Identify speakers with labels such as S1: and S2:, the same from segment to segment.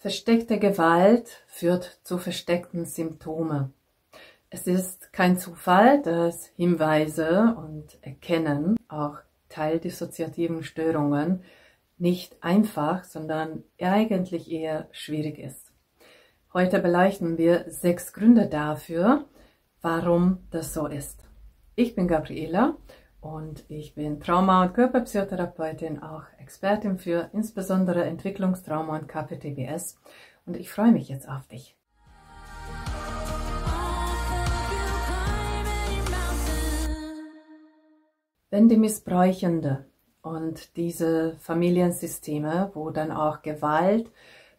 S1: Versteckte Gewalt führt zu versteckten Symptomen. Es ist kein Zufall, dass Hinweise und Erkennen, auch teildissoziativen Störungen, nicht einfach, sondern eigentlich eher schwierig ist. Heute beleuchten wir 6 Gründe dafür, warum das so ist. Ich bin Gabriela und ich bin Trauma- und Körperpsychotherapeutin, auch Expertin für insbesondere Entwicklungstrauma und KPTBS, und ich freue mich jetzt auf dich. Wenn die Missbräuchende und diese Familiensysteme, wo dann auch Gewalt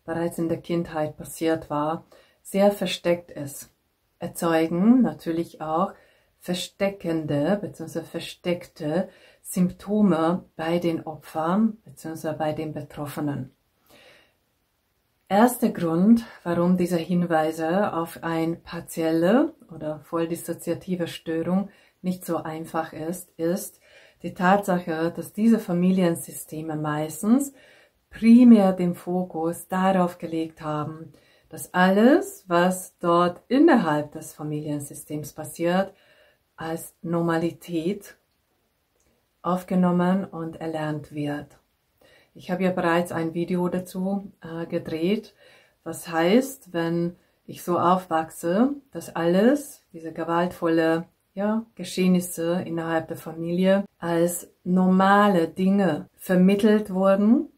S1: bereits in der Kindheit passiert war, sehr versteckt ist, erzeugen natürlich auch versteckende bzw. versteckte Symptome bei den Opfern bzw. bei den Betroffenen. Erster Grund, warum diese Hinweise auf eine partielle oder volldissoziative Störung nicht so einfach ist die Tatsache, dass diese Familiensysteme meistens primär den Fokus darauf gelegt haben, dass alles, was dort innerhalb des Familiensystems passiert, als Normalität aufgenommen und erlernt wird. Ich habe ja bereits ein Video dazu gedreht, was heißt, wenn ich so aufwachse, dass alles, diese gewaltvolle Geschehnisse innerhalb der Familie als normale Dinge vermittelt wurden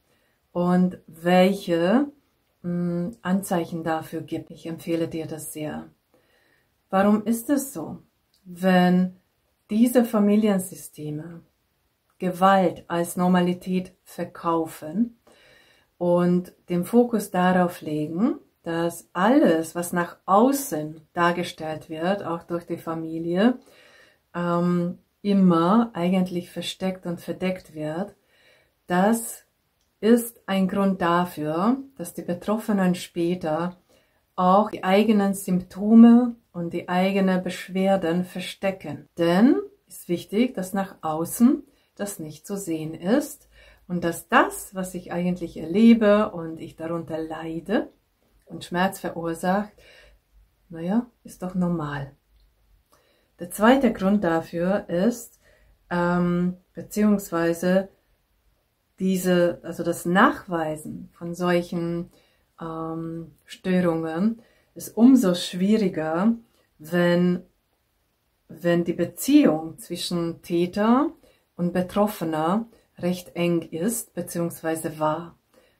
S1: und welche Anzeichen dafür gibt. Ich empfehle dir das sehr. Warum ist es so? Wenn diese Familiensysteme Gewalt als Normalität verkaufen und den Fokus darauf legen, dass alles, was nach außen dargestellt wird, auch durch die Familie, immer eigentlich versteckt und verdeckt wird, das ist ein Grund dafür, dass die Betroffenen später auch die eigenen Symptome und die eigenen Beschwerden verstecken. Denn es ist wichtig, dass nach außen das nicht zu sehen ist und dass das, was ich eigentlich erlebe und ich darunter leide und Schmerz verursacht, ist doch normal. Der zweite Grund dafür ist, beziehungsweise das Nachweisen von solchen Störungen ist umso schwieriger, wenn die Beziehung zwischen Täter und Betroffener recht eng ist, beziehungsweise war.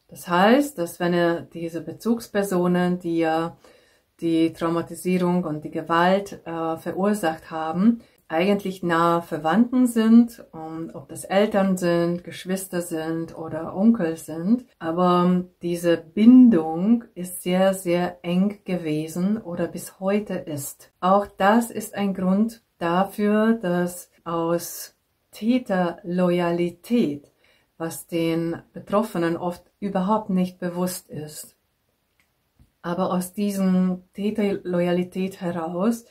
S1: Das heißt, dass wenn diese Bezugspersonen, die ja die Traumatisierung und die Gewalt verursacht haben, eigentlich nahe Verwandten sind, ob das Eltern sind, Geschwister sind oder Onkel sind. Aber diese Bindung ist sehr, sehr eng gewesen oder bis heute ist. Auch das ist ein Grund dafür, dass aus Täterloyalität, was den Betroffenen oft überhaupt nicht bewusst ist, aber aus diesem Täterloyalität heraus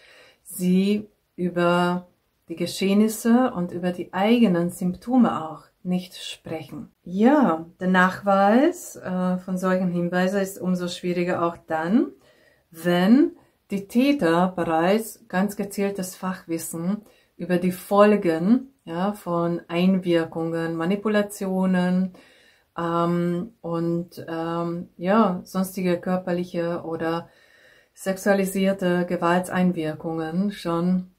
S1: sie über die Geschehnisse und über die eigenen Symptome auch nicht sprechen. Ja, der Nachweis von solchen Hinweisen ist umso schwieriger auch dann, wenn die Täter bereits ganz gezieltes Fachwissen über die Folgen von Einwirkungen, Manipulationen und sonstige körperliche oder sexualisierte Gewaltseinwirkungen schon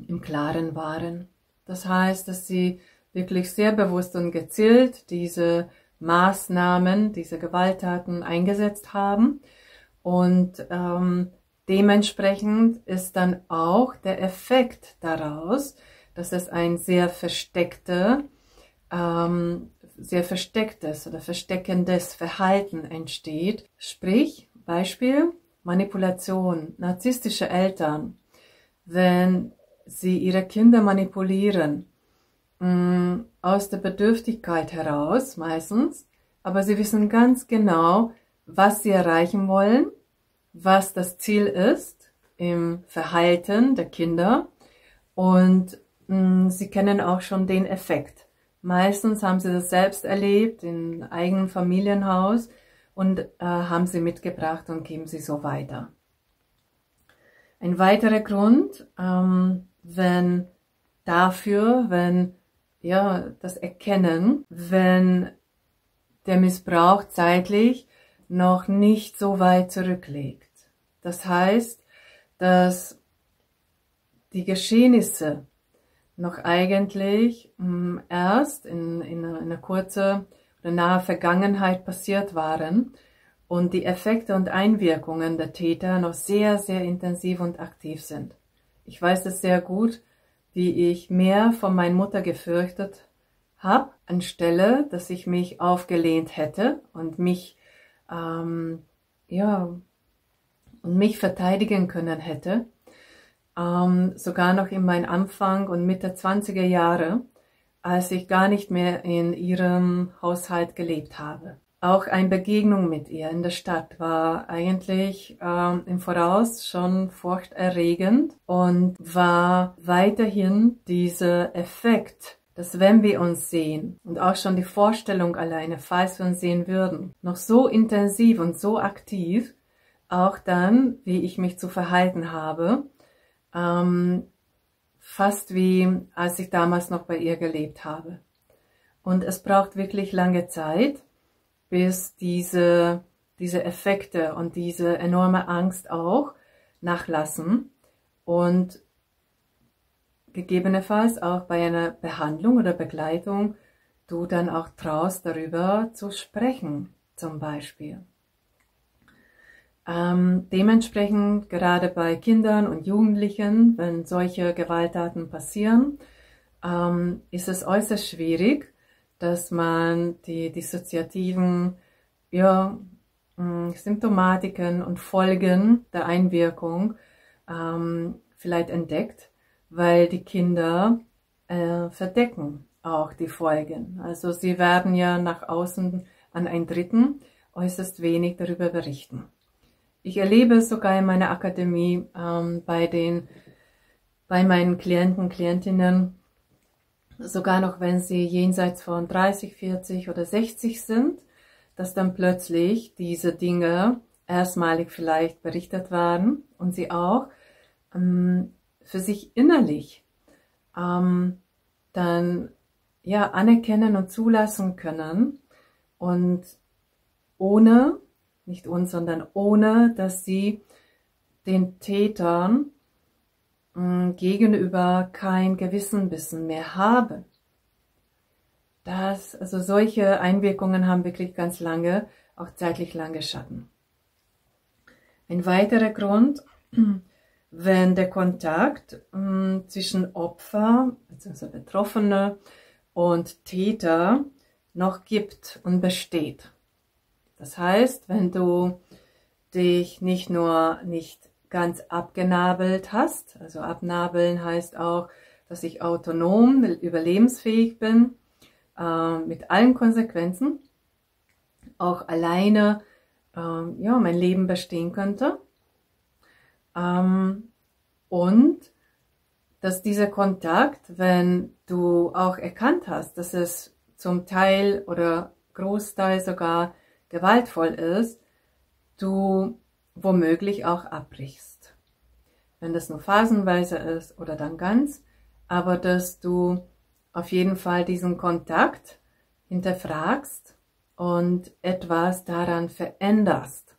S1: im Klaren waren. Das heißt, dass sie wirklich sehr bewusst und gezielt diese Maßnahmen, diese Gewalttaten eingesetzt haben und dementsprechend ist dann auch der Effekt daraus, dass es ein sehr verstecktes oder versteckendes Verhalten entsteht. Sprich, Beispiel, Manipulation, narzisstische Eltern, wenn sie ihre Kinder manipulieren, aus der Bedürftigkeit heraus meistens, aber sie wissen ganz genau, was sie erreichen wollen, was das Ziel ist im Verhalten der Kinder und sie kennen auch schon den Effekt. Meistens haben sie das selbst erlebt im eigenen Familienhaus und haben sie mitgebracht und geben sie so weiter. Ein weiterer Grund, wenn das Erkennen, wenn der Missbrauch zeitlich noch nicht so weit zurückliegt. Das heißt, dass die Geschehnisse noch eigentlich erst in einer kurzen oder nahe Vergangenheit passiert waren und die Effekte und Einwirkungen der Täter noch sehr, sehr intensiv und aktiv sind. Ich weiß es sehr gut, wie ich mehr von meiner Mutter gefürchtet habe, anstelle, dass ich mich aufgelehnt hätte und mich verteidigen können hätte. Sogar noch in meinem Anfang und Mitte 20er Jahre, als ich gar nicht mehr in ihrem Haushalt gelebt habe. Auch eine Begegnung mit ihr in der Stadt war eigentlich im Voraus schon furchterregend und war weiterhin dieser Effekt, dass wenn wir uns sehen und auch schon die Vorstellung alleine, falls wir uns sehen würden, noch so intensiv und so aktiv, auch dann, wie ich mich zu verhalten habe, fast wie als ich damals noch bei ihr gelebt habe. Und es braucht wirklich lange Zeit, bis diese Effekte und diese enorme Angst auch nachlassen und gegebenenfalls auch bei einer Behandlung oder Begleitung du dann auch traust, darüber zu sprechen, zum Beispiel. Dementsprechend gerade bei Kindern und Jugendlichen, wenn solche Gewalttaten passieren, ist es äußerst schwierig, dass man die dissoziativen Symptomatiken und Folgen der Einwirkung vielleicht entdeckt, weil die Kinder verdecken auch die Folgen. Also sie werden ja nach außen an einen Dritten äußerst wenig darüber berichten. Ich erlebe es sogar in meiner Akademie bei meinen Klienten, Klientinnen, sogar noch wenn sie jenseits von 30, 40 oder 60 sind, dass dann plötzlich diese Dinge erstmalig vielleicht berichtet werden und sie auch für sich innerlich dann anerkennen und zulassen können und ohne, dass sie den Tätern gegenüber kein Gewissenbissen mehr haben. Also solche Einwirkungen haben wirklich ganz lange, auch zeitlich lange Schatten. Ein weiterer Grund, wenn der Kontakt zwischen Opfer bzw. Betroffene und Täter noch gibt und besteht. Das heißt, wenn du dich nicht ganz abgenabelt hast, also abnabeln heißt auch, dass ich autonom, überlebensfähig bin, mit allen Konsequenzen, auch alleine mein Leben bestehen könnte, und dass dieser Kontakt, wenn du auch erkannt hast, dass es zum Teil oder Großteil sogar gewaltvoll ist, du womöglich auch abbrichst. Wenn das nur phasenweise ist oder dann ganz, aber dass du auf jeden Fall diesen Kontakt hinterfragst und etwas daran veränderst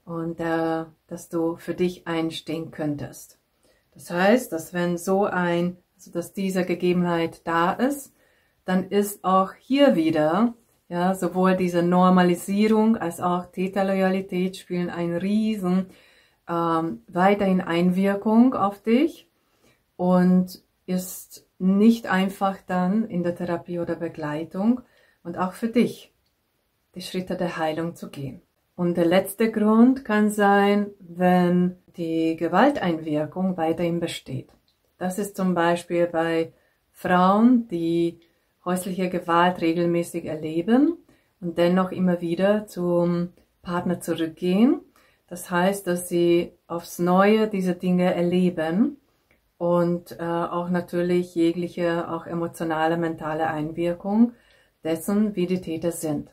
S1: und dass du für dich einstehen könntest. Das heißt, dass wenn dass diese Gegebenheit da ist, dann ist auch hier wieder sowohl diese Normalisierung als auch Täterloyalität spielen eine riesen weiterhin Einwirkung auf dich und ist nicht einfach dann in der Therapie oder Begleitung und auch für dich die Schritte der Heilung zu gehen. Und der letzte Grund kann sein, wenn die Gewalteinwirkung weiterhin besteht. Das ist zum Beispiel bei Frauen, die häusliche Gewalt regelmäßig erleben und dennoch immer wieder zum Partner zurückgehen. Das heißt, dass sie aufs Neue diese Dinge erleben und auch natürlich jegliche auch emotionale, mentale Einwirkung dessen, wie die Täter sind.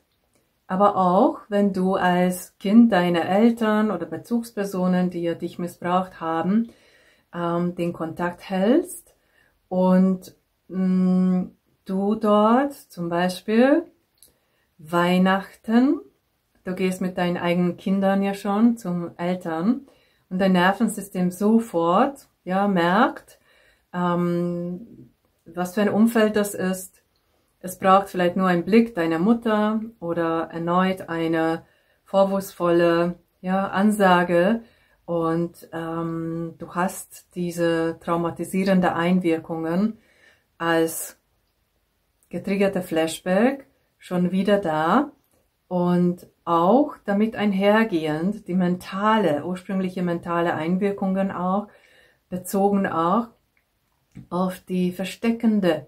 S1: aber auch, wenn du als Kind deine Eltern oder Bezugspersonen, die dich missbraucht haben, den Kontakt hältst und du dort zum Beispiel Weihnachten, du gehst mit deinen eigenen Kindern ja schon zum Eltern und dein Nervensystem sofort merkt, was für ein Umfeld das ist. Es braucht vielleicht nur einen Blick deiner Mutter oder erneut eine vorwurfsvolle Ansage und du hast diese traumatisierende Einwirkungen als getriggerte Flashback schon wieder da und auch damit einhergehend die ursprüngliche mentale Einwirkungen auch, bezogen auch auf die versteckende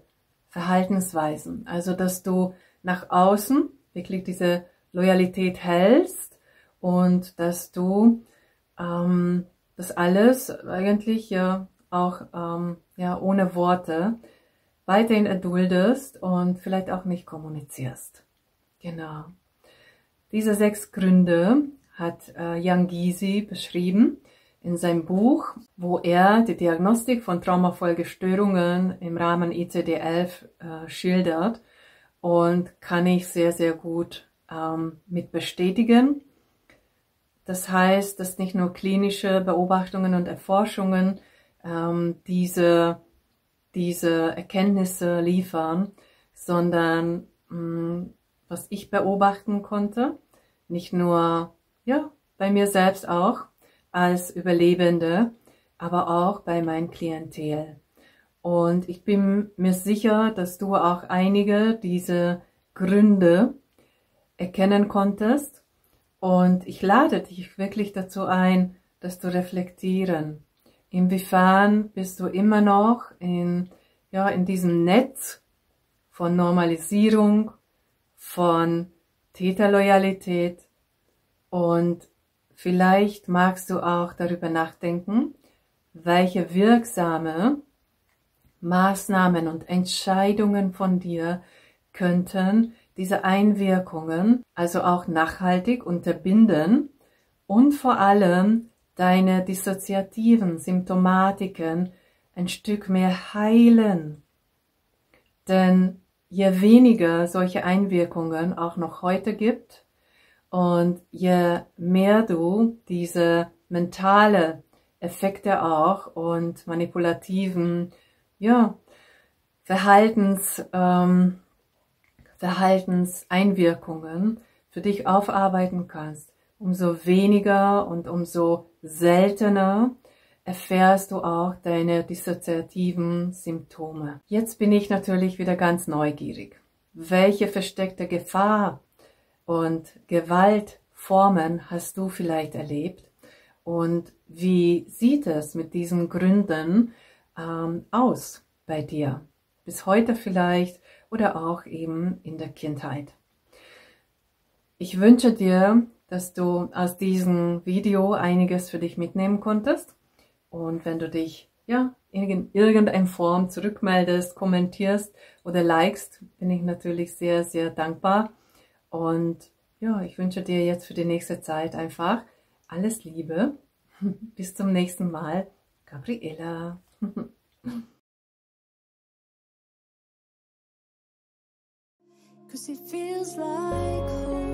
S1: Verhaltensweisen. Also, dass du nach außen wirklich diese Loyalität hältst und dass du das alles eigentlich auch ohne Worte weiterhin erduldest und vielleicht auch nicht kommunizierst. Genau. Diese 6 Gründe hat Jan Gysi beschrieben in seinem Buch, wo er die Diagnostik von Traumafolgestörungen im Rahmen ICD-11 schildert und kann ich sehr, sehr gut mit bestätigen. Das heißt, dass nicht nur klinische Beobachtungen und Erforschungen diese Erkenntnisse liefern, sondern was ich beobachten konnte, nicht nur bei mir selbst auch als Überlebende, aber auch bei meinem Klientel. Und ich bin mir sicher, dass du auch einige dieser Gründe erkennen konntest. Und ich lade dich wirklich dazu ein, das zu reflektieren. Inwiefern bist du immer noch in diesem Netz von Normalisierung, von Täterloyalität und vielleicht magst du auch darüber nachdenken, welche wirksame Maßnahmen und Entscheidungen von dir könnten diese Einwirkungen also auch nachhaltig unterbinden und vor allem deine dissoziativen Symptomatiken ein Stück mehr heilen. Denn je weniger solche Einwirkungen auch noch heute gibt und je mehr du diese mentale Effekte auch und manipulativen Verhaltenseinwirkungen für dich aufarbeiten kannst, umso weniger und umso seltener erfährst du auch deine dissoziativen Symptome. Jetzt bin ich natürlich wieder ganz neugierig. Welche versteckte Gefahr und Gewaltformen hast du vielleicht erlebt? Und wie sieht es mit diesen Gründen aus bei dir? Bis heute vielleicht oder auch eben in der Kindheit. Ich wünsche dir, dass du aus diesem Video einiges für dich mitnehmen konntest. Und wenn du dich in irgendeiner Form zurückmeldest, kommentierst oder likest, bin ich natürlich sehr, sehr dankbar. Und ich wünsche dir jetzt für die nächste Zeit einfach alles Liebe. Bis zum nächsten Mal. Gabriela.
S2: 'Cause it feels like home.